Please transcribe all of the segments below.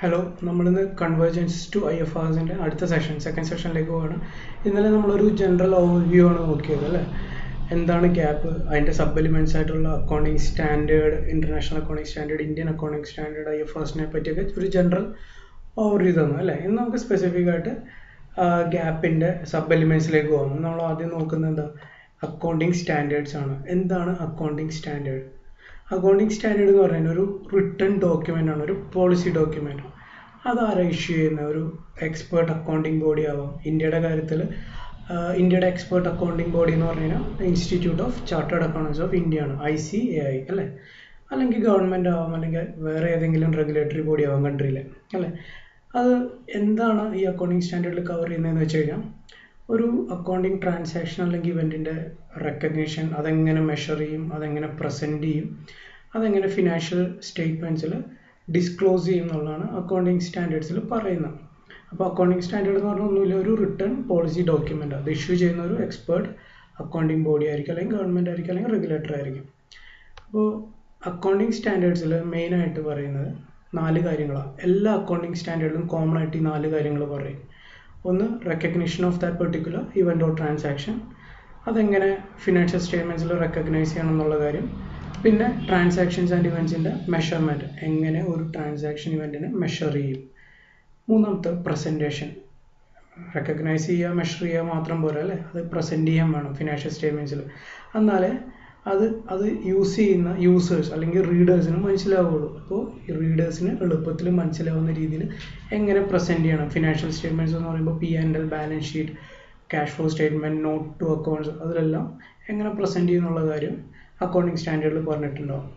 Hello, നമ്മളിന്ന് convergence to IFRസിൻ്റെ അടുത്ത second സെഷനിലേക്ക് പോവാണ്. ഇന്നലെ നമ്മളൊരു ജനറൽ ഓവർവ്യൂ ആണ് നോക്കിയത് അല്ലേ. എന്താണ് ഗ്യാപ്പ്, അതിൻ്റെ സബ് എലിമെൻറ്റ്സ് ആയിട്ടുള്ള accounting standard, international accounting standard, Indian accounting standard, IFRസിനെ പറ്റിയൊക്കെ ഒരു ജനറൽ ഓവർവ്യൂ തന്നു അല്ലേ. ഇന്ന് നമുക്ക് സ്പെസിഫിക് ആയിട്ട് ഗ്യാപ്പിൻ്റെ സബ് എലിമെൻറ്റ്സിലേക്ക് പോകാം. നമ്മൾ ആദ്യം നോക്കുന്നത് എന്താ, അക്കൗണ്ടിങ് സ്റ്റാൻഡേർഡ്സ് ആണ്. എന്താണ് അക്കൗണ്ടിങ് സ്റ്റാൻഡേർഡ്? അക്കൗണ്ടിങ് സ്റ്റാൻഡേർഡ് എന്ന് പറയുന്നത് ഒരു റിട്ടേൺ ഡോക്യുമെൻ്റ് ആണ്, ഒരു പോളിസി ഡോക്യുമെൻ്റ്. അതാരാ ഇഷ്യൂ ചെയ്യുന്ന ഒരു എക്സ്പേർട്ട് അക്കൗണ്ടിങ് ബോഡി ആവാം. ഇന്ത്യയുടെ കാര്യത്തിൽ ഇന്ത്യയുടെ എക്സ്പേർട്ട് അക്കൗണ്ടിങ് ബോഡി എന്ന് പറഞ്ഞു കഴിഞ്ഞാൽ institute of chartered accountants of India ആണ്, ICAI അല്ലേ. അല്ലെങ്കിൽ ഗവൺമെൻറ് ആവാം, അല്ലെങ്കിൽ വേറെ ഏതെങ്കിലും റെഗുലേറ്ററി ബോഡി ആവാം കൺട്രിയിലെ അല്ലേ. അത് എന്താണ് ഈ അക്കൗണ്ടിങ് സ്റ്റാൻഡേർഡിൽ കവർ ചെയ്യുന്നതെന്ന് വെച്ച് കഴിഞ്ഞാൽ, ഒരു അക്കൗണ്ടിങ് ട്രാൻസാക്ഷൻ അല്ലെങ്കിൽ ഇവൻറ്റിൻ്റെ റെക്കഗ്നിഷൻ, അതെങ്ങനെ മെഷർ ചെയ്യും, അതെങ്ങനെ പ്രസൻറ്റ് ചെയ്യും, അതെങ്ങനെ ഫിനാൻഷ്യൽ സ്റ്റേറ്റ്മെൻറ്റ്സിൽ ഡിസ്ക്ലോസ് ചെയ്യും എന്നുള്ളതാണ് അക്കൗണ്ടിങ് സ്റ്റാൻഡേർഡ്സിൽ പറയുന്നത്. അപ്പോൾ അക്കൗണ്ടിങ് സ്റ്റാൻഡേർഡ് എന്ന് പറഞ്ഞാൽ ഒന്നുമില്ല, ഒരു റിട്ടേൺ പോളിസി ഡോക്യുമെൻ്റ്. അത് ഇഷ്യൂ ചെയ്യുന്ന ഒരു എക്സ്പേർട്ട് അക്കൗണ്ടിങ് ബോഡി ആയിരിക്കും, അല്ലെങ്കിൽ ഗവൺമെൻറ് ആയിരിക്കും, അല്ലെങ്കിൽ റെഗുലേറ്റർ ആയിരിക്കും. അപ്പോൾ അക്കൗണ്ടിങ് സ്റ്റാൻഡേർഡ്സിൽ മെയിനായിട്ട് പറയുന്നത് 4 കാര്യങ്ങളാണ്. എല്ലാ അക്കൗണ്ടിങ് സ്റ്റാൻഡേർഡിലും കോമൺ ആയിട്ട് ഈ 4 കാര്യങ്ങൾ പറയും. ഒന്ന്, recognition of that particular event or transaction, അതെങ്ങനെ ഫിനാൻഷ്യൽ സ്റ്റേറ്റ്മെൻറ്റ്സിൽ റെക്കഗ്നൈസ് ചെയ്യണം എന്നുള്ള കാര്യം. പിന്നെ ട്രാൻസാക്ഷൻസ് ആൻഡ് ഇവൻറ്റ്സിൻ്റെ മെഷർമെൻറ്റ്, എങ്ങനെ ഒരു ട്രാൻസാക്ഷൻ ഇവൻറ്റിനെ മെഷർ ചെയ്യും. മൂന്നാമത്തെ, പ്രസൻറ്റേഷൻ. റെക്കഗ്നൈസ് ചെയ്യുക, മെഷർ ചെയ്യുക മാത്രം പോരാ അല്ലേ, അത് പ്രസൻറ്റ് ചെയ്യാൻ വേണം ഫിനാൻഷ്യൽ സ്റ്റേറ്റ്മെൻറ്റ്സിൽ. എന്നാലേ അത് യൂസ് ചെയ്യുന്ന യൂസേഴ്സ് അല്ലെങ്കിൽ റീഡേഴ്സിന് മനസ്സിലാവുള്ളൂ. അപ്പോൾ ഈ റീഡേഴ്സിന് എളുപ്പത്തിൽ മനസ്സിലാവുന്ന രീതിയിൽ എങ്ങനെ പ്രസൻറ്റ് ചെയ്യണം. ഫിനാൻഷ്യൽ സ്റ്റേറ്റ്മെൻറ്റ്സ് എന്ന് പറയുമ്പോൾ P&L, balance sheet, cash flow statement, note to accounts, അതിലെല്ലാം എങ്ങനെ പ്രസൻറ്റ് ചെയ്യുന്നുള്ള കാര്യം അക്കൗണ്ടിങ് സ്റ്റാൻഡേർഡിൽ പറഞ്ഞിട്ടുണ്ടാവും.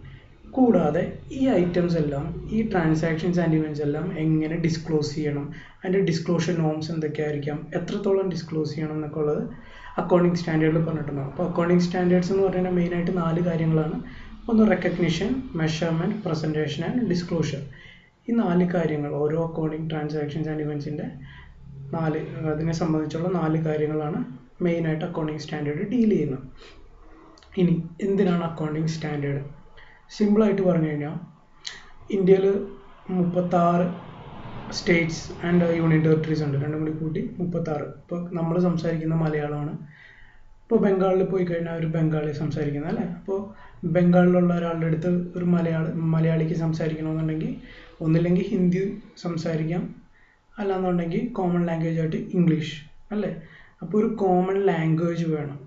കൂടാതെ ഈ ഐറ്റംസ് എല്ലാം, ഈ ട്രാൻസാക്ഷൻസ് ആൻഡ് ഇവൻറ്റ്സ് എല്ലാം എങ്ങനെ ഡിസ്ക്ലോസ് ചെയ്യണം, അതിൻ്റെ ഡിസ്ക്ലോഷർ നോംസ് എന്തൊക്കെയായിരിക്കാം, എത്രത്തോളം ഡിസ്ക്ലോസ് ചെയ്യണം എന്നൊക്കെ ഉള്ളത് അക്കൗണ്ടിങ് സ്റ്റാൻഡേർഡിൽ പറഞ്ഞിട്ടുണ്ടാവും. അപ്പോൾ അക്കൗണ്ടിങ് സ്റ്റാൻഡേർഡ്സ് എന്ന് പറയുന്നത് മെയിനായിട്ട് 4 കാര്യങ്ങളാണ്. ഒന്ന് recognition, measurement, presentation and disclosure. ഈ 4 കാര്യങ്ങൾ ഓരോ അക്കൗണ്ടിങ് ട്രാൻസാക്ഷൻസ് ആൻഡ് ഇവൻറ്റ്സിൻ്റെ അതിനെ സംബന്ധിച്ചുള്ള 4 കാര്യങ്ങളാണ് മെയിനായിട്ട് അക്കൗണ്ടിങ് സ്റ്റാൻഡേർഡ് ഡീൽ ചെയ്യുന്നത്. ഇനി എന്തിനാണ് അക്കൗണ്ടിങ് സ്റ്റാൻഡേർഡ്? സിമ്പിളായിട്ട് പറഞ്ഞു കഴിഞ്ഞാൽ, ഇന്ത്യയിൽ 36 സ്റ്റേറ്റ്സ് ആൻഡ് യൂണിയൻ ടെറിട്ടറീസ് ഉണ്ട്, രണ്ടും കൂടി കൂട്ടി 36. ഇപ്പോൾ നമ്മൾ സംസാരിക്കുന്ന മലയാളമാണ്. ഇപ്പോൾ ബംഗാളിൽ പോയി കഴിഞ്ഞാൽ ഒരു ബംഗാളി സംസാരിക്കുന്നത് അല്ലേ. അപ്പോൾ ബംഗാളിലുള്ള ഒരാളുടെ അടുത്ത് ഒരു മലയാളിക്ക് സംസാരിക്കണമെന്നുണ്ടെങ്കിൽ ഒന്നില്ലെങ്കിൽ ഹിന്ദി സംസാരിക്കാം, അല്ലാന്നുണ്ടെങ്കിൽ കോമൺ ലാംഗ്വേജ് ആയിട്ട് ഇംഗ്ലീഷ് അല്ലേ. അപ്പോൾ ഒരു കോമൺ ലാംഗ്വേജ് വേണം.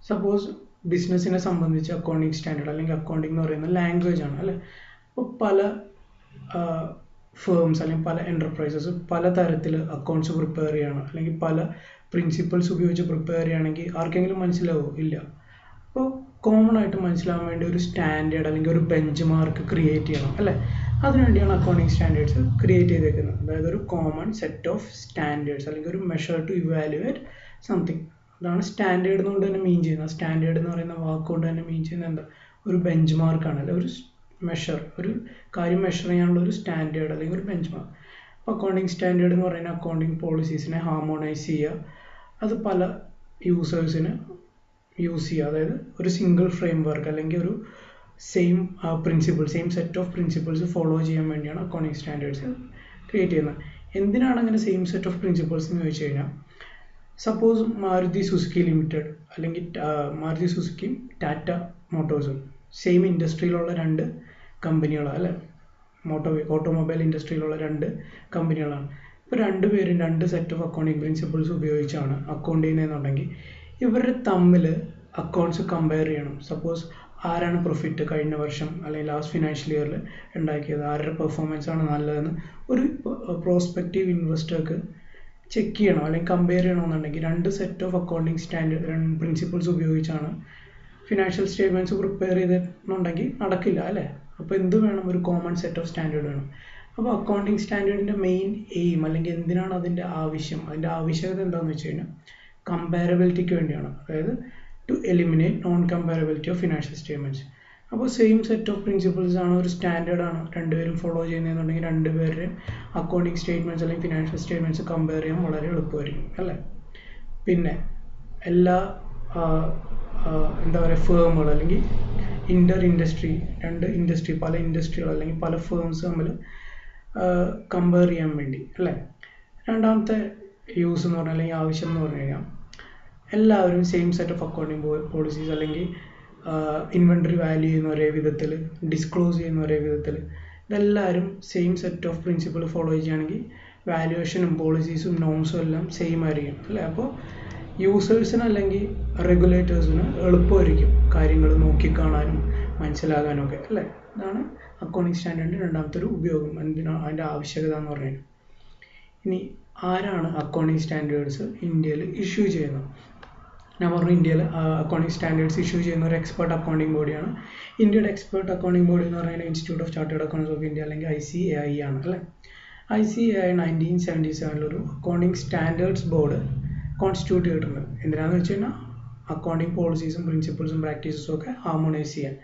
സപ്പോസ് ബിസിനസ്സിനെ സംബന്ധിച്ച് അക്കൗണ്ടിങ് സ്റ്റാൻഡേർഡ് അല്ലെങ്കിൽ അക്കൗണ്ടിങ് എന്ന് പറയുന്ന ലാംഗ്വേജ് ആണ് അല്ലേ. അപ്പോൾ പല ഫേംസ് അല്ലെങ്കിൽ പല എൻ്റർപ്രൈസസ് പല തരത്തിൽ അക്കൗണ്ട്സ് പ്രിപ്പയർ ചെയ്യണം, അല്ലെങ്കിൽ പല പ്രിൻസിപ്പിൾസ് ഉപയോഗിച്ച് പ്രിപ്പയർ ചെയ്യുകയാണെങ്കിൽ ആർക്കെങ്കിലും മനസ്സിലാവുമോ? ഇല്ല. അപ്പോൾ കോമൺ ആയിട്ട് മനസ്സിലാവാൻ വേണ്ടി ഒരു സ്റ്റാൻഡേർഡ് അല്ലെങ്കിൽ ഒരു ബെഞ്ച് മാർക്ക് ക്രിയേറ്റ് ചെയ്യണം അല്ലേ. അതിനുവേണ്ടിയാണ് അക്കൗണ്ടിങ് സ്റ്റാൻഡേർഡ്സ് ക്രിയേറ്റ് ചെയ്തേക്കുന്നത്. അതായത് ഒരു കോമൺ സെറ്റ് ഓഫ് സ്റ്റാൻഡേർഡ്സ് അല്ലെങ്കിൽ ഒരു മെഷർ ടു ഇവാലുവേറ്റ് സംതിങ്. അതാണ് സ്റ്റാൻഡേർഡ് എന്നുകൊണ്ട് തന്നെ മീൻ ചെയ്യുന്നത്. സ്റ്റാൻഡേർഡ് എന്ന് പറയുന്ന വാക്കുകൊണ്ട് തന്നെ മീൻ ചെയ്യുന്നത് എന്താ, ഒരു ബെഞ്ച് മാർക്കാണ് അല്ലെ, ഒരു മെഷർ, ഒരു കാര്യം മെഷർ ചെയ്യാനുള്ള ഒരു സ്റ്റാൻഡേർഡ് അല്ലെങ്കിൽ ഒരു ബെഞ്ച് മാർക്ക്. അപ്പോൾ അക്കൗണ്ടിങ് സ്റ്റാൻഡേർഡ് എന്ന് പറയുന്ന അക്കൗണ്ടിങ് പോളിസീസിനെ ഹാർമോണൈസ് ചെയ്യുക, അത് പല യൂസേഴ്സിന് യൂസ് ചെയ്യുക. അതായത് ഒരു സിംഗിൾ ഫ്രെയിം വർക്ക് അല്ലെങ്കിൽ ഒരു same set of principles follow ചെയ്യാൻ വേണ്ടിയാണ് അക്കൗണ്ടിങ് സ്റ്റാൻഡേർഡ്സ് ക്രിയേറ്റ് ചെയ്യുന്നത്. എന്തിനാണ് അങ്ങനെ സെയിം സെറ്റ് ഓഫ് പ്രിൻസിപ്പിൾസ് എന്ന് ചോദിച്ചു കഴിഞ്ഞാൽ, സപ്പോസ് മാരുതി സുസുക്കി ലിമിറ്റഡ് അല്ലെങ്കിൽ മാരുതി സുസുക്കിയും ടാറ്റ മോട്ടോഴ്സും സെയിം ഇൻഡസ്ട്രിയിലുള്ള 2 കമ്പനികളാണ് അല്ലേ. ഓട്ടോമൊബൈൽ ഇൻഡസ്ട്രിയിലുള്ള 2 കമ്പനികളാണ്. ഇപ്പോൾ 2 പേരും 2 സെറ്റ് ഓഫ് അക്കൗണ്ടിങ് പ്രിൻസിപ്പിൾസ് ഉപയോഗിച്ചാണ് അക്കൗണ്ട് ചെയ്യുന്നതെന്നുണ്ടെങ്കിൽ ഇവരുടെ തമ്മിൽ അക്കൗണ്ട്സ് കമ്പയർ ചെയ്യണം. സപ്പോസ് ആരാണ് പ്രോഫിറ്റ് കഴിഞ്ഞ വർഷം അല്ലെങ്കിൽ ലാസ്റ്റ് ഫിനാൻഷ്യൽ ഇയറിൽ ഉണ്ടാക്കിയത്, ആരുടെ പെർഫോമൻസ് ആണ് നല്ലതെന്ന് ഒരു പ്രോസ്പെക്റ്റീവ് ഇൻവെസ്റ്റർക്ക് ചെക്ക് ചെയ്യണം അല്ലെങ്കിൽ കമ്പയർ ചെയ്യണമെന്നുണ്ടെങ്കിൽ 2 set of accounting standard principles ഉപയോഗിച്ചാണ് ഫിനാൻഷ്യൽ സ്റ്റേറ്റ്മെൻറ്റ്സ് പ്രിപ്പയർ ചെയ്തിട്ടുണ്ടെങ്കിൽ നടക്കില്ല അല്ലേ. അപ്പോൾ എന്ത് വേണം, ഒരു കോമൺ സെറ്റ് ഓഫ് സ്റ്റാൻഡേർഡ് വേണം. അപ്പോൾ അക്കൗണ്ടിങ് സ്റ്റാൻഡേർഡിൻ്റെ മെയിൻ എയിം അല്ലെങ്കിൽ എന്തിനാണ് അതിൻ്റെ ആവശ്യകത എന്താണെന്ന് വെച്ച് കഴിഞ്ഞാൽ, കമ്പാരബിലിറ്റിക്ക് വേണ്ടിയാണ്. അതായത് to eliminate non comparability of financial statements. അപ്പോൾ സെയിം സെറ്റ് ഓഫ് പ്രിൻസിപ്പിൾസ് ആണ്, ഒരു സ്റ്റാൻഡേർഡ് ആണ് രണ്ടുപേരും ഫോളോ ചെയ്യുന്നതെന്നുണ്ടെങ്കിൽ 2 പേരുടെ അക്കൗണ്ടിങ് സ്റ്റേറ്റ്മെൻറ്റ്സ് അല്ലെങ്കിൽ ഫിനാൻഷ്യൽ സ്റ്റേറ്റ്മെൻറ്റ്സ് കമ്പയർ ചെയ്യാൻ വളരെ എളുപ്പമായിരിക്കും അല്ലേ. പിന്നെ എല്ലാ എന്താ പറയുക, ഫേമുകൾ അല്ലെങ്കിൽ ഇൻഡസ്ട്രി, പല ഇൻഡസ്ട്രികൾ അല്ലെങ്കിൽ പല ഫേംസ് തമ്മിൽ കമ്പയർ ചെയ്യാൻ വേണ്ടി അല്ലേ. രണ്ടാമത്തെ യൂസ് എന്ന് പറഞ്ഞാൽ അല്ലെങ്കിൽ ആവശ്യം എന്ന് പറഞ്ഞു കഴിഞ്ഞാൽ എല്ലാവരും same set of accounting policies അല്ലെങ്കിൽ ഇൻവെൻട്രി വാല്യൂ ചെയ്യുന്ന ഒരേ വിധത്തിൽ, ഡിസ്ക്ലോസ് ചെയ്യുന്ന ഒരേ വിധത്തിൽ, ഇതെല്ലാവരും same set of principle follow ചെയ്യുകയാണെങ്കിൽ വാല്യുവേഷനും പോളിസീസും നോംസും എല്ലാം സെയിം ആയിരിക്കും അല്ലേ. അപ്പോൾ യൂസേഴ്സിന് അല്ലെങ്കിൽ റെഗുലേറ്റേഴ്സിന് എളുപ്പമായിരിക്കും കാര്യങ്ങൾ നോക്കിക്കാണാനും മനസ്സിലാകാനും ഒക്കെ അല്ലേ. ഇതാണ് അക്കൗണ്ടിങ് സ്റ്റാൻഡേർഡിൻ്റെ രണ്ടാമത്തെ ഒരു ഉപയോഗം, അതിൻ്റെ ആവശ്യകത എന്ന് പറയുന്നത്. ഇനി ആരാണ് അക്കൗണ്ടിങ് സ്റ്റാൻഡേർഡ്സ് ഇന്ത്യയിൽ ഇഷ്യൂ ചെയ്യുന്നത്? ഞാൻ പറഞ്ഞു ഇന്ത്യയിൽ അക്കൗണ്ടിങ് സ്റ്റാൻഡേർഡ്സ് ഇഷ്യൂ ചെയ്യുന്ന ഒരു എക്സ്പെർട്ട് അക്കൗണ്ടിങ് ബോഡിയാണ്. ഇന്ത്യയുടെ എക്സ്പെർട്ട് അക്കൗണ്ടിങ് ബോഡി എന്ന് പറയുന്നത് institute of chartered accountants of India അല്ലെങ്കിൽ ICAI ആണ് അല്ലേ. ICAI 1977 ഒരു അക്കൗണ്ടിങ് സ്റ്റാൻഡേർഡ്സ് ബോർഡ് കോൺസ്റ്റിറ്റ്യൂട്ട് ചെയ്തിട്ടുണ്ട്. എന്തിനാണെന്ന് വെച്ച് കഴിഞ്ഞാൽ അക്കൗണ്ടിങ് പോളിസീസും പ്രിൻസിപ്പിൾസും പ്രാക്ടീസസും ഒക്കെ ഹാർമോണൈസ് ചെയ്യാൻ.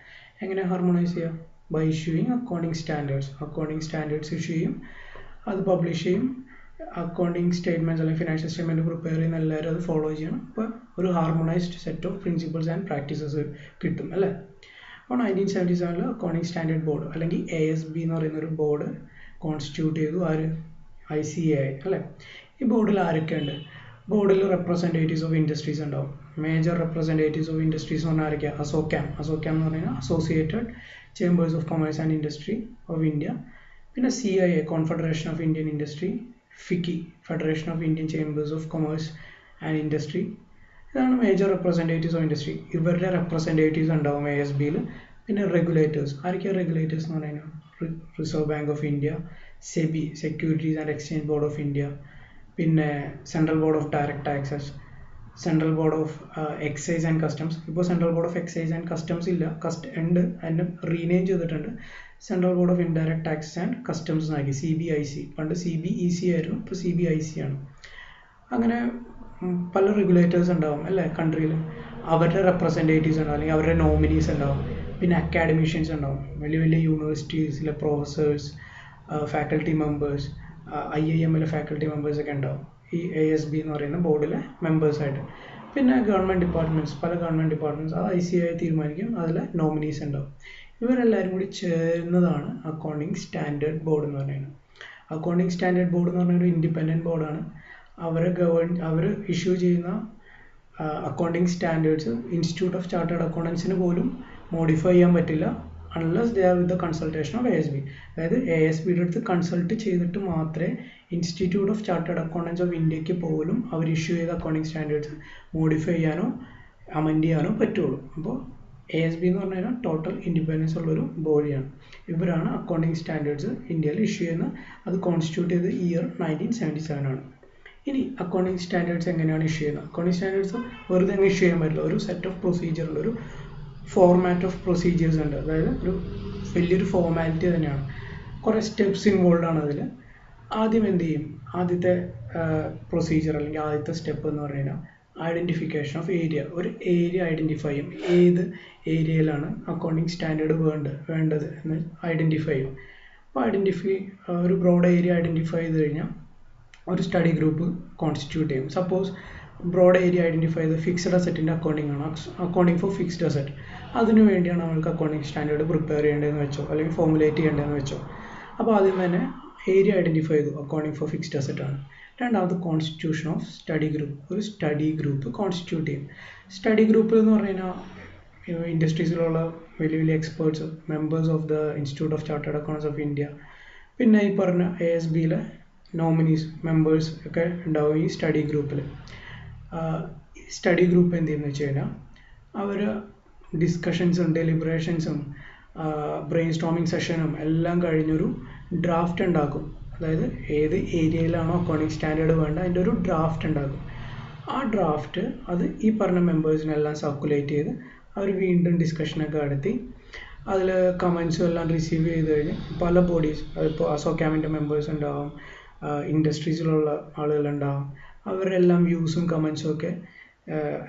എങ്ങനെ ഹാർമോണൈസ് ചെയ്യാം? By issuing accounting standards. Accounting standards issue ചെയ്യും, അത് പബ്ലിഷ് ചെയ്യും. അക്കൗണ്ടിങ് സ്റ്റേറ്റ്മെൻറ്റ്സ് അല്ലെങ്കിൽ ഫിനാൻഷ്യൽ സ്റ്റേറ്റ്മെൻറ്റ് പ്രിപ്പയർ ചെയ്യുന്ന എല്ലാവരും അത് ഫോളോ ചെയ്യണം. അപ്പോൾ ഒരു harmonised set of principles and practices കിട്ടും അല്ലേ. അപ്പോൾ 1977 അക്കൗണ്ടിങ് സ്റ്റാൻഡേർഡ് ബോർഡ് അല്ലെങ്കിൽ ASB എന്ന് പറയുന്ന ഒരു ബോർഡ് കോൺസ്റ്റിറ്റ്യൂട്ട് ചെയ്തു. ആര്? ICAI അല്ലേ. ഈ ബോർഡിൽ ആരൊക്കെയുണ്ട്? ബോർഡിൽ റെപ്രസെൻറ്റേറ്റീവ്സ് ഓഫ് ഇൻഡസ്ട്രീസ് ഉണ്ടാവും. മേജർ റെപ്രസെൻറ്റേറ്റീവ്സ് ഓഫ് ഇൻഡസ്ട്രീസ് എന്ന് പറഞ്ഞാൽ ആരൊക്കെയാണ്? അസോക്യാം എന്ന് പറയുന്നത് associated chambers of commerce and industry of India. പിന്നെ CIA confederation of Indian industry, FICCI federation of Indian chambers of commerce and industry. ഇതാണ് മേജർ റെപ്രസെൻറ്റേറ്റീവ്സ് ഓഫ് ഇൻഡസ്ട്രി. ഇവരുടെ representatives ഉണ്ടാവും ASBയിൽ. പിന്നെ റെഗുലേറ്റേഴ്സ്. ആരൊക്കെയാണ് റെഗുലേറ്റേഴ്സ് എന്ന് പറയുന്നത്? Reserve bank of India, SEBI securities and exchange board of India, പിന്നെ central board of direct taxes, central board of excise and customs. ഇപ്പോൾ central board of excise and customs ഇല്ല, ഉണ്ട്, അതിൻ്റെ റീനെയിം ചെയ്തിട്ടുണ്ട്. Central board of indirect taxes and customs ആക്കി CBIC. പണ്ട് CBEC ആയിരുന്നു, ഇപ്പോൾ CBIC ആണ്. അങ്ങനെ പല റെഗുലേറ്റേഴ്സ് ഉണ്ടാവും അല്ലേ കൺട്രിയിൽ. അവരുടെ റെപ്രസെൻറ്റേറ്റീവ്സ് ഉണ്ടാവും അല്ലെങ്കിൽ അവരുടെ നോമിനീസ് ഉണ്ടാവും. പിന്നെ അക്കാഡമിഷ്യൻസ് ഉണ്ടാവും, വലിയ വലിയ യൂണിവേഴ്സിറ്റീസിലെ പ്രൊഫസേഴ്സ്, ഫാക്കൽറ്റി മെമ്പേഴ്സ്, IIMലെ ഫാക്കൽറ്റി മെമ്പേഴ്സൊക്കെ ഉണ്ടാവും ഈ ASB എന്ന് പറയുന്ന ബോർഡിലെ മെമ്പേഴ്സായിട്ട്. പിന്നെ ഗവൺമെൻറ് ഡിപ്പാർട്ട്മെൻറ്റ്സ്, പല ഗവൺമെൻറ് ഡിപ്പാർട്ട്മെൻറ്റ്സ് അത് ICAI തീരുമാനിക്കും, അതിലെ നോമിനീസ് ഉണ്ടാവും. ഇവരെല്ലാവരും കൂടി ചേരുന്നതാണ് അക്കൗണ്ടിങ് സ്റ്റാൻഡേർഡ് ബോർഡ് എന്ന് പറയുന്നത്. അക്കൗണ്ടിങ് സ്റ്റാൻഡേർഡ് ബോർഡ് എന്ന് പറഞ്ഞ ഒരു ഇൻഡിപെൻഡൻറ്റ് ബോർഡാണ്. അവർ ഇഷ്യൂ ചെയ്യുന്ന accounting standards institute of chartered അക്കൗണ്ടൻസിന് പോലും മോഡിഫൈ ചെയ്യാൻ പറ്റില്ല unless they are with the consultation of ASB. അതായത് ASBയുടെ അടുത്ത് കൺസൾട്ട് ചെയ്തിട്ട് മാത്രമേ institute of chartered accountants of ഇന്ത്യക്ക് പോലും അവർ ഇഷ്യൂ ചെയ്ത അക്കൗണ്ടിങ് സ്റ്റാൻഡേർഡ്സ് മോഡിഫൈ ചെയ്യാനോ അമെൻഡ് ചെയ്യാനോ പറ്റുള്ളൂ. അപ്പോൾ ASB എന്ന് പറഞ്ഞു കഴിഞ്ഞാൽ ടോട്ടൽ ഇൻഡിപെൻഡൻസ് ഉള്ളൊരു ബോഡിയാണ്. ഇവരാണ് അക്കൗണ്ടിങ് സ്റ്റാൻഡേർഡ്സ് ഇന്ത്യയിൽ ഇഷ്യൂ ചെയ്യുന്നത്. അത് കോൺസ്റ്റിറ്റ്യൂട്ട് ചെയ്ത് ഇയർ 1977 ആണ്. ഇനി അക്കൗണ്ടിങ് സ്റ്റാൻഡേർഡ്സ് എങ്ങനെയാണ് ഇഷ്യൂ ചെയ്യുന്നത്? അക്കൗണ്ടിങ് സ്റ്റാൻഡേർഡ്സ് വെറുതെ അങ്ങ് ഇഷ്യൂ ചെയ്യാൻ പറ്റില്ല. ഒരു സെറ്റ് ഓഫ് പ്രൊസീജിയർ ഉണ്ട്, ഒരു ഫോർമാറ്റ് ഓഫ് പ്രൊസീജിയേഴ്സ് ഉണ്ട്. അതായത് ഒരു വലിയൊരു ഫോർമാലിറ്റി തന്നെയാണ്, കുറേ സ്റ്റെപ്സ് ഇൻവോൾവ് ആണ് അതിൽ. ആദ്യം എന്ത് ചെയ്യും? ആദ്യത്തെ പ്രൊസീജിയർ അല്ലെങ്കിൽ ആദ്യത്തെ സ്റ്റെപ്പ് എന്ന് പറഞ്ഞു കഴിഞ്ഞാൽ ഐഡൻറ്റിഫിക്കേഷൻ ഓഫ് ഏരിയ. ഒരു ഏരിയ ഐഡൻറ്റിഫൈ ചെയ്യും, ഏത് ഏരിയയിലാണ് അക്കൗണ്ടിങ് സ്റ്റാൻഡേർഡ് വേണ്ടത് എന്ന് ഐഡൻറ്റിഫൈ ചെയ്യും. അപ്പോൾ ഒരു ബ്രോഡ് ഏരിയ ഐഡൻറ്റിഫൈ ചെയ്ത് കഴിഞ്ഞാൽ ഒരു സ്റ്റഡി ഗ്രൂപ്പ് കോൺസ്റ്റിറ്റ്യൂട്ട് ചെയ്യും. സപ്പോസ് ബ്രോഡ് ഏരിയ ഐഡൻറ്റിഫൈ ചെയ്ത് ഫിക്സ്ഡ് അസെറ്റിൻ്റെ അക്കൗണ്ടിങ് ആണ്, അക്കൗണ്ടിങ് ഫോർ ഫിക്സ്ഡ് അസെറ്റ്. അതിനു വേണ്ടിയാണ് നമ്മൾക്ക് അക്കൗണ്ടിങ് സ്റ്റാൻഡേർഡ് പ്രിപ്പയർ ചെയ്യേണ്ടതെന്ന് വെച്ചോ അല്ലെങ്കിൽ ഫോർമുലേറ്റ് ചെയ്യേണ്ടതെന്ന് വെച്ചോ. അപ്പോൾ ആദ്യം തന്നെ ഏരിയ ഐഡൻറ്റിഫൈ ചെയ്തു, അക്കൗണ്ടിങ് ഫോർ ഫിക്സ്ഡ് അസെറ്റ് ആണ്. രണ്ടാമത് കോൺസ്റ്റിറ്റ്യൂഷൻ ഓഫ് സ്റ്റഡി ഗ്രൂപ്പ്, ഒരു സ്റ്റഡി ഗ്രൂപ്പ് കോൺസ്റ്റിറ്റ്യൂട്ട് ചെയ്യും. സ്റ്റഡി ഗ്രൂപ്പ് എന്ന് പറഞ്ഞു കഴിഞ്ഞാൽ ഇൻഡസ്ട്രീസിലുള്ള വലിയ വലിയ experts, members of the institute of chartered accountants of India, പിന്നെ ഈ പറഞ്ഞ ASBയിലെ നോമിനീസ് മെമ്പേഴ്സ് ഒക്കെ ഉണ്ടാവും ഈ സ്റ്റഡി ഗ്രൂപ്പിൽ. സ്റ്റഡി ഗ്രൂപ്പ് എന്ത് ചെയ്യുന്നത് വെച്ച് കഴിഞ്ഞാൽ അവർ ഡിസ്കഷൻസും ഡെലിബറേഷൻസും ബ്രെയിൻ സ്റ്റോമിങ് സെഷനും എല്ലാം കഴിഞ്ഞൊരു ഡ്രാഫ്റ്റ് ഉണ്ടാക്കും. അതായത് ഏത് ഏരിയയിലാണോ അക്കൗണ്ടിങ് സ്റ്റാൻഡേർഡ് വേണ്ട അതിൻ്റെ ഒരു ഡ്രാഫ്റ്റ് ഉണ്ടാക്കും. ആ ഡ്രാഫ്റ്റ് അത് ഈ പറഞ്ഞ മെമ്പേഴ്സിനെല്ലാം സർക്കുലേറ്റ് ചെയ്ത് അവർ വീണ്ടും ഡിസ്കഷനൊക്കെ നടത്തി അതിൽ കമൻസും എല്ലാം റിസീവ് ചെയ്ത് കഴിഞ്ഞ് പല ബോഡീസ്, അതിപ്പോൾ അസോക്യാമിൻ്റെ മെമ്പേഴ്സ് ഉണ്ടാവും, ഇൻഡസ്ട്രീസിലുള്ള ആളുകളുണ്ടാവും, അവരെല്ലാം വ്യൂസും കമൻസും ഒക്കെ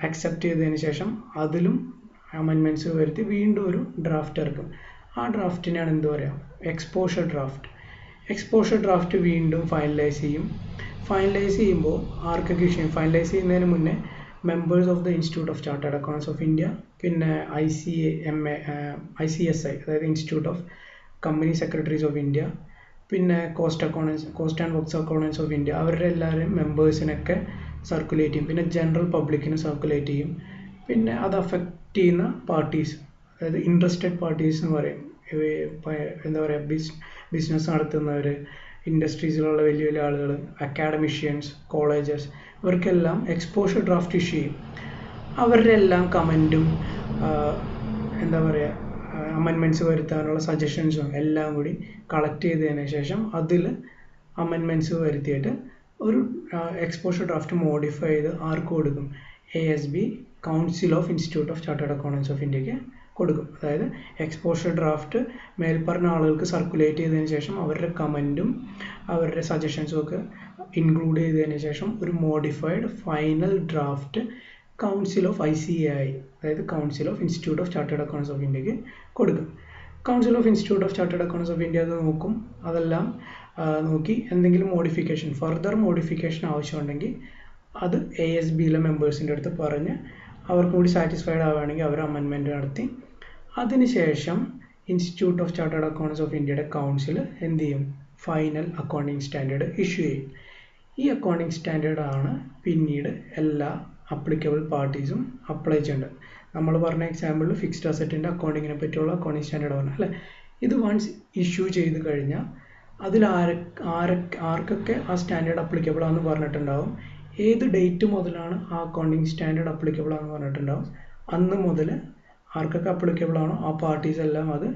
അക്സെപ്റ്റ് ചെയ്തതിന് ശേഷം അതിലും അമെൻമെൻറ്റ്സ് വരുത്തി വീണ്ടും ഒരു ഡ്രാഫ്റ്റ് ഇറക്കും. ആ ഡ്രാഫ്റ്റിനാണ് എന്ത് പറയുക? Exposure draft. എക്സ്പോഷർ ഡ്രാഫ്റ്റ് വീണ്ടും ഫൈനലൈസ് ചെയ്യും. ഫൈനലൈസ് ചെയ്യുമ്പോൾ ആർക്കൊക്കെ ഇഷ്യൂ? ഫൈനലൈസ് ചെയ്യുന്നതിന് മുന്നേ members of the institute of chartered accountants of India, പിന്നെ ICSI അതായത് institute of company secretaries of India, പിന്നെ cost and works accountants of India അവരുടെ എല്ലാവരും മെമ്പേഴ്സിനൊക്കെ സർക്കുലേറ്റ് ചെയ്യും. പിന്നെ ജനറൽ പബ്ലിക്കിന് സർക്കുലേറ്റ് ചെയ്യും. പിന്നെ അത് അഫക്റ്റ് ചെയ്യുന്ന പാർട്ടീസ്, അതായത് ഇൻട്രസ്റ്റഡ് പാർട്ടീസ് എന്ന് പറയും. എന്താ പറയുക, ബിസിനസ് നടത്തുന്നവർ, ഇൻഡസ്ട്രീസിലുള്ള വലിയ വലിയ ആളുകൾ, അക്കാഡമിഷ്യൻസ്, കോളേജസ്, ഇവർക്കെല്ലാം എക്സ്പോഷർ ഡ്രാഫ്റ്റ് ഇഷ്യൂ ചെയ്യും. അവരുടെ എല്ലാം കമൻറ്റും എന്താ പറയുക അമെൻമെൻറ്റ്സ് വരുത്താനുള്ള സജഷൻസും എല്ലാം കൂടി കളക്ട് ചെയ്തതിന് ശേഷം അതിൽ അമെൻമെൻറ്റ്സ് വരുത്തിയിട്ട് ഒരു എക്സ്പോഷർ ഡ്രാഫ്റ്റ് മോഡിഫൈ ചെയ്ത് ആർക്ക് കൊടുക്കും? ASB, council of institute of chartered accountants of ഇന്ത്യക്ക് കൊടുക്കും. അതായത് എക്സ്പോഷർ ഡ്രാഫ്റ്റ് മേൽപ്പറഞ്ഞ ആളുകൾക്ക് സർക്കുലേറ്റ് ചെയ്തതിന് ശേഷം അവരുടെ കമൻറ്റും അവരുടെ സജഷൻസും ഒക്കെ ഇൻക്ലൂഡ് ചെയ്തതിന് ശേഷം ഒരു modified final draft council of ICAI, അതായത് council of institute of chartered accountants of ഇന്ത്യക്ക് കൊടുക്കും. Council of institute of chartered accountants of India അത് നോക്കും. അതെല്ലാം നോക്കി എന്തെങ്കിലും ഫർദർ മോഡിഫിക്കേഷൻ ആവശ്യമുണ്ടെങ്കിൽ അത് ASBയിലെ മെമ്പേഴ്സിൻ്റെ അടുത്ത് പറഞ്ഞ് അവർക്കും കൂടി സാറ്റിസ്ഫൈഡ് ആവുകയാണെങ്കിൽ അവർ അമെൻമെൻറ്റ് നടത്തി അതിനുശേഷം institute of chartered accountants of ഇന്ത്യയുടെ കൗൺസിൽ എന്ത് ചെയ്യും? ഫൈനൽ അക്കൗണ്ടിങ് സ്റ്റാൻഡേർഡ് ഇഷ്യൂ ചെയ്യും. ഈ അക്കൗണ്ടിങ് സ്റ്റാൻഡേർഡ് ആണ് പിന്നീട് എല്ലാ അപ്ലിക്കബിൾ പാർട്ടീസും അപ്ലൈ ചെയ്യേണ്ടത്. നമ്മൾ പറഞ്ഞ എക്സാമ്പിളിൽ ഫിക്സ്ഡ് അസറ്റിൻ്റെ അക്കൗണ്ടിങ്ങിനെ പറ്റിയുള്ള അക്കൗണ്ടിങ് സ്റ്റാൻഡേർഡ് പറഞ്ഞു അല്ലേ. ഇത് വൺസ് ഇഷ്യൂ ചെയ്ത് കഴിഞ്ഞാൽ അതിൽ ആർക്കൊക്കെ ആ സ്റ്റാൻഡേർഡ് അപ്ലിക്കബിൾ ആണെന്ന് പറഞ്ഞിട്ടുണ്ടാവും, ഏത് ഡേറ്റ് മുതലാണ് ആ അക്കൗണ്ടിങ് സ്റ്റാൻഡേർഡ് അപ്ലിക്കബിൾ ആണെന്ന് പറഞ്ഞിട്ടുണ്ടാവും, അന്ന് മുതൽ ആർക്കൊക്കെ അപ്ലിക്കബിൾ ആണോ ആ പാർട്ടീസ് എല്ലാം അത്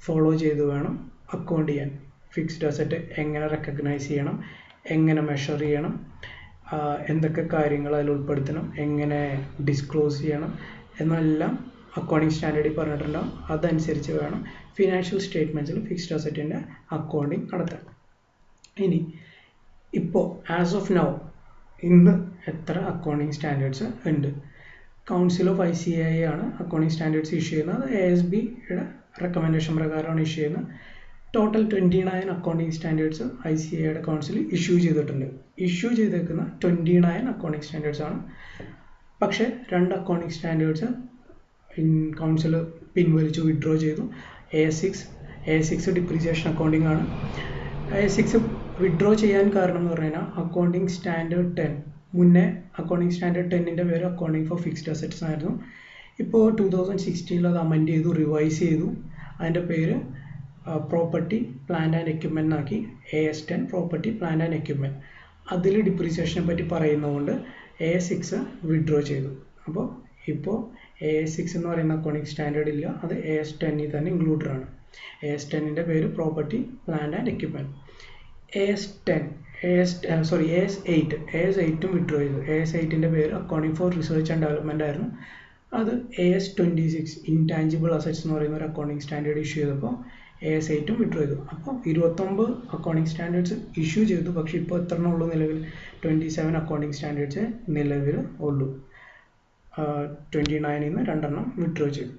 ഫോളോ ചെയ്ത് വേണം അക്കൗണ്ട് ചെയ്യാൻ. ഫിക്സ്ഡ് അസറ്റ് എങ്ങനെ റെക്കഗ്നൈസ് ചെയ്യണം, എങ്ങനെ മെഷർ ചെയ്യണം, എന്തൊക്കെ കാര്യങ്ങൾ അതിൽ ഉൾപ്പെടുത്തണം, എങ്ങനെ ഡിസ്ക്ലോസ് ചെയ്യണം എന്നെല്ലാം അക്കൗണ്ടിങ് സ്റ്റാൻഡേർഡിൽ പറഞ്ഞിട്ടുണ്ടാവും. അതനുസരിച്ച് വേണം ഫിനാൻഷ്യൽ സ്റ്റേറ്റ്മെൻറ്റ്സിൽ ഫിക്സ്ഡ് അസറ്റിൻ്റെ അക്കൗണ്ടിങ് നടത്താൻ. ഇനി ഇപ്പോൾ ആസ് ഓഫ് നൗ ഇന്ന് എത്ര അക്കൗണ്ടിങ് സ്റ്റാൻഡേർഡ്സ് ഉണ്ട്? കൗൺസിൽ ഓഫ് ICAI ആണ് അക്കൗണ്ടിങ് സ്റ്റാൻഡേർഡ്സ് ഇഷ്യൂ ചെയ്യുന്നത്. അത് ASBയുടെ റെക്കമെൻഡേഷൻ പ്രകാരമാണ് ഇഷ്യൂ ചെയ്യുന്നത്. ടോട്ടൽ 29 അക്കൗണ്ടിങ് സ്റ്റാൻഡേർഡ്സ് ICAIയുടെ കൗൺസിൽ ഇഷ്യൂ ചെയ്തിട്ടുണ്ട്. ഇഷ്യൂ ചെയ്തേക്കുന്ന 29 അക്കൗണ്ടിങ് സ്റ്റാൻഡേർഡ്സ് ആണ്. പക്ഷേ 2 അക്കൗണ്ടിങ് സ്റ്റാൻഡേർഡ്സ് കൗൺസിൽ പിൻവലിച്ചു, വിഡ്രോ ചെയ്തു. AS6 ഡിപ്രീസിയേഷൻ അക്കൗണ്ടിങ് ആണ്. AS6 വിഡ്രോ ചെയ്യാൻ കാരണം എന്ന് പറഞ്ഞു കഴിഞ്ഞാൽ അക്കൗണ്ടിങ് സ്റ്റാൻഡേർഡ് 10, മുന്നേ അക്കൗണ്ടിങ് സ്റ്റാൻഡേർഡ് 10ൻ്റെ പേര് അക്കൗണ്ടിങ് ഫോർ ഫിക്സ്ഡ് അസറ്റ്സ് ആയിരുന്നു. ഇപ്പോൾ 2016 അത് അമെൻഡ് ചെയ്തു, റിവൈസ് ചെയ്തു. അതിൻ്റെ പേര് പ്രോപ്പർട്ടി പ്ലാന്റ് ആൻഡ് എക്യുപ്മെൻ്റ് ആക്കി. AS10 property plant and equipment. അതിൽ ഡിപ്രീസിയേഷനെ പറ്റി പറയുന്നതുകൊണ്ട് AS6 വിഡ്രോ ചെയ്തു. അപ്പോൾ ഇപ്പോൾ AS6 എന്ന് പറയുന്ന അക്കൗണ്ടിങ് സ്റ്റാൻഡേർഡ് ഇല്ല, അത് AS10ൽ തന്നെ ഇൻക്ലൂഡഡ് ആണ്. AS10ൻ്റെ പേര് പ്രോപ്പർട്ടി പ്ലാന്റ് ആൻഡ് എക്യുപ്മെൻറ്റ്. AS8ഉം വിഡ്രോ ചെയ്തു. AS8ൻ്റെ പേര് accounting for research and development ആയിരുന്നു. അത് AS26 ഇൻടാഞ്ചിബിൾ അസറ്റ്സ് എന്ന് പറയുന്ന ഒരു അക്കൗണ്ടിങ് സ്റ്റാൻഡേർഡ് ഇഷ്യൂ ചെയ്തപ്പോൾ AS8ഉം വിഡ്രോ ചെയ്തു. അപ്പോൾ 29 അക്കൗണ്ടിങ് സ്റ്റാൻഡേർഡ്സ് ഇഷ്യൂ ചെയ്തു. പക്ഷേ ഇപ്പോൾ എത്ര ഉള്ളൂ നിലവിൽ? 27 അക്കൗണ്ടിങ് സ്റ്റാൻഡേർഡ്സ് നിലവിൽ ഉള്ളൂ. 29ൽ നിന്ന് 2 വിഡ്രോ ചെയ്തു.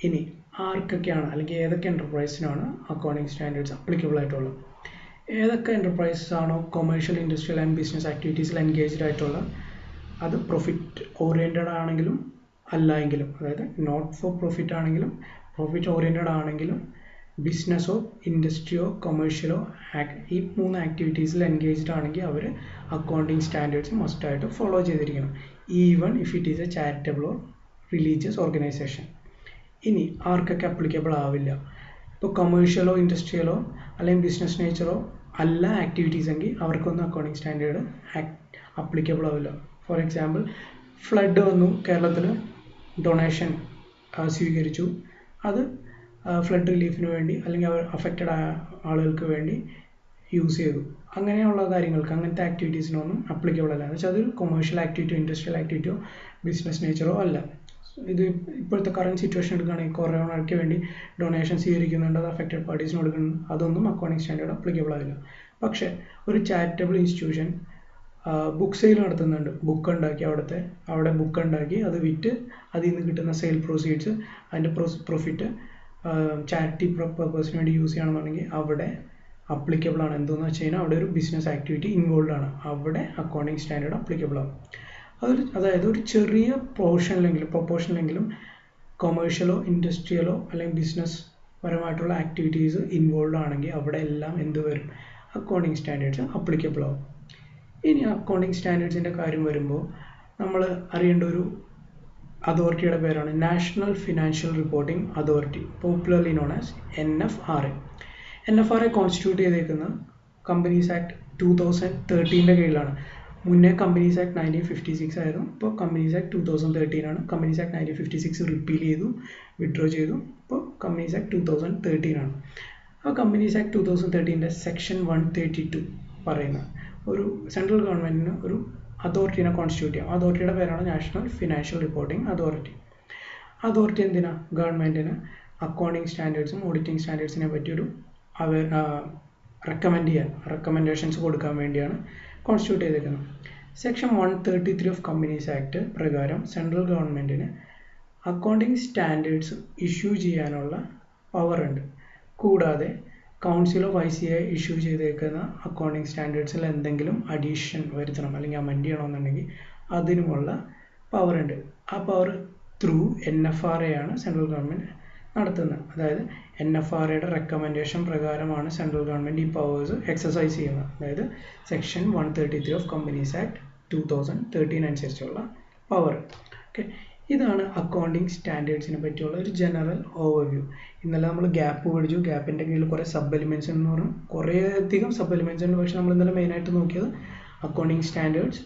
ഇനി ആർക്കൊക്കെയാണ് അല്ലെങ്കിൽ ഏതൊക്കെ എൻ്റർപ്രൈസിനാണ് അക്കൗണ്ടിങ് സ്റ്റാൻഡേർഡ്സ് അപ്ലിക്കബിൾ ആയിട്ടുള്ളത്? ഏതൊക്കെ എൻ്റർപ്രൈസസ് ആണോ കൊമേഴ്ഷ്യൽ, ഇൻഡസ്ട്രിയൽ ആൻഡ് ബിസിനസ് ആക്ടിവിറ്റീസിൽ എൻഗേജ്ഡ് ആയിട്ടുള്ള, അത് പ്രൊഫിറ്റ് ഓറിയൻറ്റഡ് ആണെങ്കിലും അല്ല എങ്കിലും, അതായത് നോട്ട് ഫോർ പ്രോഫിറ്റ് ആണെങ്കിലും പ്രോഫിറ്റ് ഓറിയൻറ്റഡ് ആണെങ്കിലും ബിസിനസ്സോ ഇൻഡസ്ട്രിയോ കൊമേഴ്ഷ്യലോ ഈ 3 ആക്ടിവിറ്റീസിൽ എൻഗേജ്ഡ് ആണെങ്കിൽ അവർ അക്കൗണ്ടിങ് സ്റ്റാൻഡേർഡ്സ് മസ്റ്റായിട്ട് ഫോളോ ചെയ്തിരിക്കണം, even if it is a charitable or religious organisation. ഇനി ആർക്കൊക്കെ അപ്ലിക്കബിൾ ആവില്ല? ഇപ്പോൾ കൊമേഴ്ഷ്യലോ ഇൻഡസ്ട്രിയലോ അല്ലെങ്കിൽ ബിസിനസ് നേച്ചറോ അല്ല ആക്ടിവിറ്റീസ് എങ്കിൽ അവർക്കൊന്നും അക്കൗണ്ടിങ് സ്റ്റാൻഡേർഡ് അപ്ലിക്കബിൾ ആവില്ല. ഫോർ എക്സാമ്പിൾ, ഫ്ലഡ് വന്നു, കേരളത്തിൽ ഡൊണേഷൻ സ്വീകരിച്ചു, അത് ഫ്ലഡ് റിലീഫിന് വേണ്ടി അല്ലെങ്കിൽ അവർ അഫക്റ്റഡ് ആയ ആളുകൾക്ക് വേണ്ടി യൂസ് ചെയ്തു. അങ്ങനെയുള്ള കാര്യങ്ങൾക്ക്, അങ്ങനത്തെ ആക്ടിവിറ്റീസിനൊന്നും അപ്ലിക്കബിൾ അല്ല. എന്ന് വെച്ചാൽ അത് കൊമേഴ്ഷ്യൽ ആക്ടിവിറ്റിയോ ഇൻഡസ്ട്രിയൽ ആക്ടിവിറ്റിയോ ബിസിനസ് നേച്ചറോ അല്ല. ഇത് ഇപ്പോഴത്തെ കറണ്ട് സിറ്റുവേഷൻ എടുക്കുകയാണെങ്കിൽ കൊറോണയ്ക്ക് വേണ്ടി ഡൊണേഷൻ സ്വീകരിക്കുന്നുണ്ട്, അത് അഫക്റ്റഡ് പാർട്ടീസിന് കൊടുക്കുന്നുണ്ട്, അതൊന്നും അക്കൗണ്ടിങ് സ്റ്റാൻഡേർഡ് അപ്ലിക്കബിൾ ആവില്ല. പക്ഷേ ഒരു ചാരിറ്റബിൾ ഇൻസ്റ്റിറ്റ്യൂഷൻ ബുക്ക് സെയിൽ നടത്തുന്നുണ്ട്, അവിടെ ബുക്ക് ഉണ്ടാക്കി അത് വിറ്റ് അതിൽ നിന്ന് കിട്ടുന്ന സെയിൽ പ്രൊസീഡ്സ്, അതിൻ്റെ പ്രോഫിറ്റ് ചാരിറ്റി പർപ്പസിന് വേണ്ടി യൂസ് ചെയ്യണമെന്നുണ്ടെങ്കിൽ അവിടെ അപ്ലിക്കബിൾ ആണ്. എന്തെന്ന് വെച്ച് കഴിഞ്ഞാൽ അവിടെ ഒരു ബിസിനസ് ആക്ടിവിറ്റി ഇൻവോൾവ് ആണ്, അവിടെ അക്കൗണ്ടിങ് സ്റ്റാൻഡേർഡ് അപ്ലിക്കബിൾ ആവും. അതായത് ഒരു ചെറിയ പ്രൊപ്പോർഷനിലെങ്കിലും കൊമേഴ്ഷ്യലോ ഇൻഡസ്ട്രിയലോ അല്ലെങ്കിൽ ബിസിനസ് പരമായിട്ടുള്ള ആക്ടിവിറ്റീസ് ഇൻവോൾവ് ആണെങ്കിൽ അവിടെ എല്ലാം എന്ത് വരും, അക്കൗണ്ടിങ് സ്റ്റാൻഡേർഡ്സ് അപ്ലിക്കബിൾ ആവും. ഇനി അക്കൗണ്ടിങ് സ്റ്റാൻഡേർഡ്സിൻ്റെ കാര്യം വരുമ്പോൾ നമ്മൾ അറിയേണ്ട ഒരു അതോറിറ്റിയുടെ പേരാണ് national financial reporting authority, popularly known as NFRA. NFRA constitute ചെയ്തേക്കുന്ന കമ്പനീസ് ആക്ട് 2013 കീഴിലാണ്. മുന്നേ കമ്പനീസ് ആക്ട് 1956 ആയിരുന്നു, ഇപ്പോൾ കമ്പനീസ് ആക്ട് 2013 ആണ്. കമ്പനീസ് ആക്ട് 1956 റിപ്പീൽ ചെയ്തു, വിഡ്രോ ചെയ്തു, ഇപ്പോൾ കമ്പനീസ് ആക്ട് 2013 ആണ്. ആ കമ്പനീസ് ആക്ട് 2013 സെക്ഷൻ 132 പറയുന്ന ഒരു സെൻട്രൽ ഗവൺമെൻറ്റിന് ഒരു അതോറിറ്റീനെ കോൺസ്റ്റിറ്റ്യൂട്ട് ചെയ്യാം. അതോറിറ്റിയുടെ പേരാണ് national financial reporting authority. Authority എന്തിനാ, ഗവൺമെൻറ്റിന് അക്കൗണ്ടിങ് സ്റ്റാൻഡേർഡ്സും ഓഡിറ്റിംഗ് സ്റ്റാൻഡേർഡ്സിനെ പറ്റിയൊരു റെക്കമെൻഡേഷൻസ് കൊടുക്കാൻ വേണ്ടിയാണ് കോൺസ്റ്റിറ്റ്യൂട്ട് ചെയ്തേക്കുന്നത്. സെക്ഷൻ 133 ഓഫ് കമ്പനീസ് ആക്ട് പ്രകാരം സെൻട്രൽ ഗവൺമെൻറ്റിന് അക്കൗണ്ടിങ് സ്റ്റാൻഡേർഡ്സ് ഇഷ്യൂ ചെയ്യാനുള്ള പവർ ഉണ്ട്. കൂടാതെ കൗൺസിൽ ഓഫ് ICAI ഇഷ്യൂ ചെയ്തേക്കുന്ന അക്കൗണ്ടിങ് സ്റ്റാൻഡേർഡ്സിൽ എന്തെങ്കിലും അഡീഷൻ വരുത്തണം അല്ലെങ്കിൽ അമെൻഡ് ചെയ്യണമെന്നുണ്ടെങ്കിൽ അതിനുമുള്ള പവർ ഉണ്ട്. ആ പവർ ത്രൂ NFRA ആണ് സെൻട്രൽ ഗവൺമെൻറ് നടത്തുന്നത്. അതായത് NFRAയുടെ റെക്കമെൻഡേഷൻ പ്രകാരമാണ് സെൻട്രൽ ഗവൺമെൻറ് ഈ പവേഴ്സ് എക്സസൈസ് ചെയ്യുന്നത്. അതായത് സെക്ഷൻ 133 ഓഫ് കമ്പനീസ് ആക്ട് 2013 അനുസരിച്ചുള്ള പവർ. ഓക്കെ, ഇതാണ് അക്കൗണ്ടിങ് സ്റ്റാൻഡേർഡ്സിനെ പറ്റിയുള്ള ഒരു ജനറൽ ഓവർവ്യൂ. ഇന്നലെ നമ്മൾ ഗ്യാപ്പ് പഠിച്ചു. ഗ്യാപ്പിൻ്റെ കീഴിൽ കുറേ സബ് എലിമെൻറ്റ്സ് എന്ന് പറഞ്ഞു, കുറേയധികം സബ് എലിമെൻറ്റ്സ് ഉണ്ട്. പക്ഷേ നമ്മൾ ഇന്നലെ മെയിനായിട്ട് നോക്കിയത് accounting standards,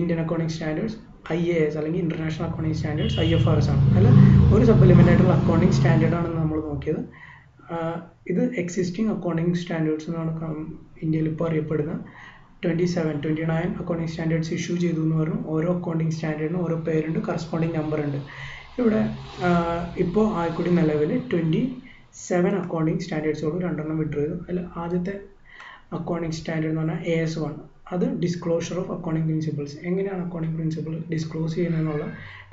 Indian accounting standards, IAS അല്ലെങ്കിൽ ഇൻ്റർനാഷണൽ അക്കൗണ്ടിങ് സ്റ്റാൻഡേർഡ്സ്, IFRS ആണ്. അല്ല, ഒരു സബ് എലിമെൻ്റ് ആയിട്ടുള്ള അക്കൗണ്ടിങ് സ്റ്റാൻഡേർഡ് ആണെന്ന് നമ്മൾ നോക്കിയത്. ഇത് എക്സിസ്റ്റിംഗ് അക്കൗണ്ടിങ് സ്റ്റാൻഡേർഡ്സ് എന്നാണ് ഇന്ത്യയിൽ ഇപ്പോൾ അറിയപ്പെടുന്ന. 29 അക്കൗണ്ടിങ് സ്റ്റാൻഡേർഡ്സ് ഇഷ്യൂ ചെയ്തു എന്ന് പറഞ്ഞു. ഓരോ അക്കൗണ്ടിങ് സ്റ്റാൻഡേർഡിനും ഓരോ പേരുണ്ട്, കറസ്പോണ്ടിങ് നമ്പർ ഉണ്ട്. ഇവിടെ ഇപ്പോൾ ആയിക്കൂടി നിലവിൽ 27 അക്കൗണ്ടിങ് സ്റ്റാൻഡേർഡ്സോട് 2 വിഡ്രോ ചെയ്തു. അതിൽ ആദ്യത്തെ അക്കൗണ്ടിങ് സ്റ്റാൻഡേർഡ് എന്ന് പറഞ്ഞാൽ AS1. അത് ഡിസ്ക്ലോഷർ ഓഫ് അക്കൗണ്ടിങ് പ്രിൻസിപ്പിൾസ്, എങ്ങനെയാണ് അക്കൗണ്ടിങ് പ്രിൻസിപ്പിൾ ഡിസ്ക്ലോസ് ചെയ്യുന്നതെന്നുള്ള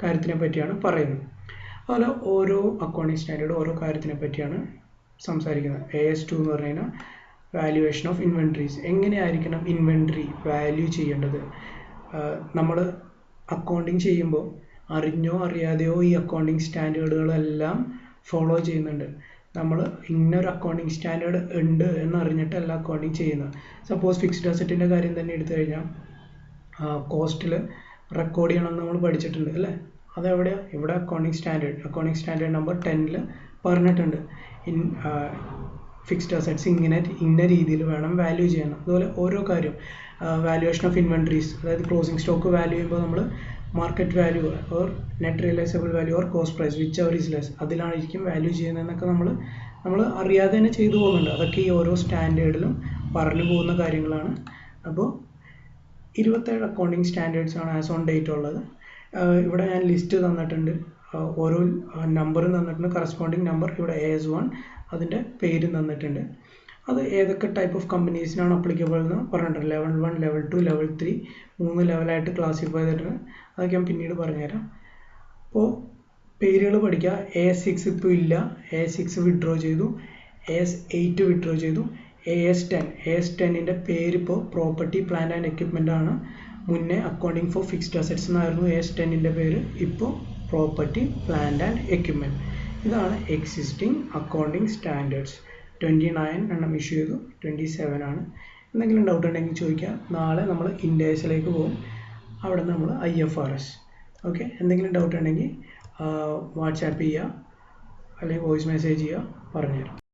കാര്യത്തിനെ പറ്റിയാണ് പറയുന്നത്. അതുപോലെ ഓരോ അക്കൗണ്ടിങ് സ്റ്റാൻഡേർഡ് ഓരോ കാര്യത്തിനെ പറ്റിയാണ് സംസാരിക്കുന്നത്. AS2 എന്ന് പറഞ്ഞു കഴിഞ്ഞാൽ വാല്യുവേഷൻ ഓഫ് ഇൻവെൻട്രീസ്, എങ്ങനെയായിരിക്കണം ഇൻവെൻട്രി വാല്യൂ ചെയ്യേണ്ടത്. നമ്മൾ അക്കൗണ്ടിങ് ചെയ്യുമ്പോൾ അറിഞ്ഞോ അറിയാതെയോ ഈ അക്കൗണ്ടിങ് സ്റ്റാൻഡേർഡുകളെല്ലാം ഫോളോ ചെയ്യുന്നുണ്ട്. നമ്മൾ ഇന്നൊരു അക്കൗണ്ടിങ് സ്റ്റാൻഡേർഡ് ഉണ്ട് എന്നറിഞ്ഞിട്ടല്ല അക്കൗണ്ടിങ് ചെയ്യുന്നത്. സപ്പോസ് ഫിക്സ്ഡ് അസറ്റിൻ്റെ കാര്യം തന്നെ എടുത്തു കഴിഞ്ഞാൽ കോസ്റ്റിൽ റെക്കോർഡ് ചെയ്യണമെന്ന് നമ്മൾ പഠിച്ചിട്ടുണ്ട് അല്ലേ. അതെവിടെയാണ്, ഇവിടെ അക്കൗണ്ടിങ് സ്റ്റാൻഡേർഡ് നമ്പർ 10 പറഞ്ഞിട്ടുണ്ട് ഫിക്സ്ഡ് അസറ്റ്സ് ഇന്ന രീതിയിൽ വേണം വാല്യൂ ചെയ്യണം. അതുപോലെ ഓരോ കാര്യം വാല്യുവേഷൻ ഓഫ് ഇൻവെൻട്രീസ്, അതായത് ക്ലോസിംഗ് സ്റ്റോക്ക് വാല്യൂ ചെയ്യുമ്പോൾ നമ്മൾ market value or net realisable value or cost price which ever is less അതിലായിരിക്കും വാല്യൂ ചെയ്യുന്നതെന്നൊക്കെ നമ്മൾ അറിയാതെ തന്നെ ചെയ്തു പോകുന്നുണ്ട്. അതൊക്കെ ഈ ഓരോ സ്റ്റാൻഡേർഡിലും പറഞ്ഞു പോകുന്ന കാര്യങ്ങളാണ്. അപ്പോൾ 27 അക്കൗണ്ടിങ് സ്റ്റാൻഡേർഡ്സ് ആണ് ആസ് ഓൺ ഡേറ്റ് ഉള്ളത്. ഇവിടെ ഞാൻ ലിസ്റ്റ് തന്നിട്ടുണ്ട്, ഓരോ നമ്പറും തന്നിട്ടുണ്ട്, കറസ്പോണ്ടിങ് നമ്പർ. ഇവിടെ AS1 അതിൻ്റെ പേരും തന്നിട്ടുണ്ട്. അത് ഏതൊക്കെ ടൈപ്പ് ഓഫ് കമ്പനീസിനാണ് അപ്ലിക്കബിൾ എന്ന് പറഞ്ഞിട്ടുണ്ട്. ലെവൽ 1, ലെവൽ 2, ലെവൽ 3 3 ലെവലായിട്ട് ക്ലാസിഫൈ ചെയ്തിട്ടുണ്ട്. അതൊക്കെ ഞാൻ പിന്നീട് പറഞ്ഞുതരാം. അപ്പോൾ പേരുകൾ പഠിക്കുക. AS6 ഇപ്പോൾ ഇല്ല, AS6 വിഡ്രോ ചെയ്തു. AS8 വിഡ്രോ ചെയ്തു. AS10ൻ്റെ പേരിപ്പോൾ പ്രോപ്പർട്ടി പ്ലാന്റ് ആൻഡ് എക്യുപ്മെൻ്റ് ആണ്. മുന്നേ അക്കൗണ്ടിങ് ഫോർ ഫിക്സ്ഡ് അസറ്റ്സ് എന്നായിരുന്നു AS10ൻ്റെ പേര്. ഇപ്പോൾ പ്രോപ്പർട്ടി പ്ലാന്റ് ആൻഡ് എക്യുപ്മെൻറ്റ്. ഇതാണ് എക്സിസ്റ്റിംഗ് അക്കൗണ്ടിങ് സ്റ്റാൻഡേർഡ്സ്. 29 എണ്ണം ഇഷ്യൂ ചെയ്തു, 27 ആണ്. എന്തെങ്കിലും ഡൗട്ട് ഉണ്ടെങ്കിൽ ചോദിക്കുക. നാളെ നമ്മൾ ഇൻഡേഴ്സിലേക്ക് പോകും, അവിടെ നമ്മൾ IFRS. ഓക്കെ, എന്തെങ്കിലും ഡൗട്ട് ഉണ്ടെങ്കിൽ വാട്സാപ്പ് ചെയ്യുക അല്ലെങ്കിൽ വോയിസ് മെസ്സേജ് ചെയ്യുക, പറഞ്ഞുതരാം.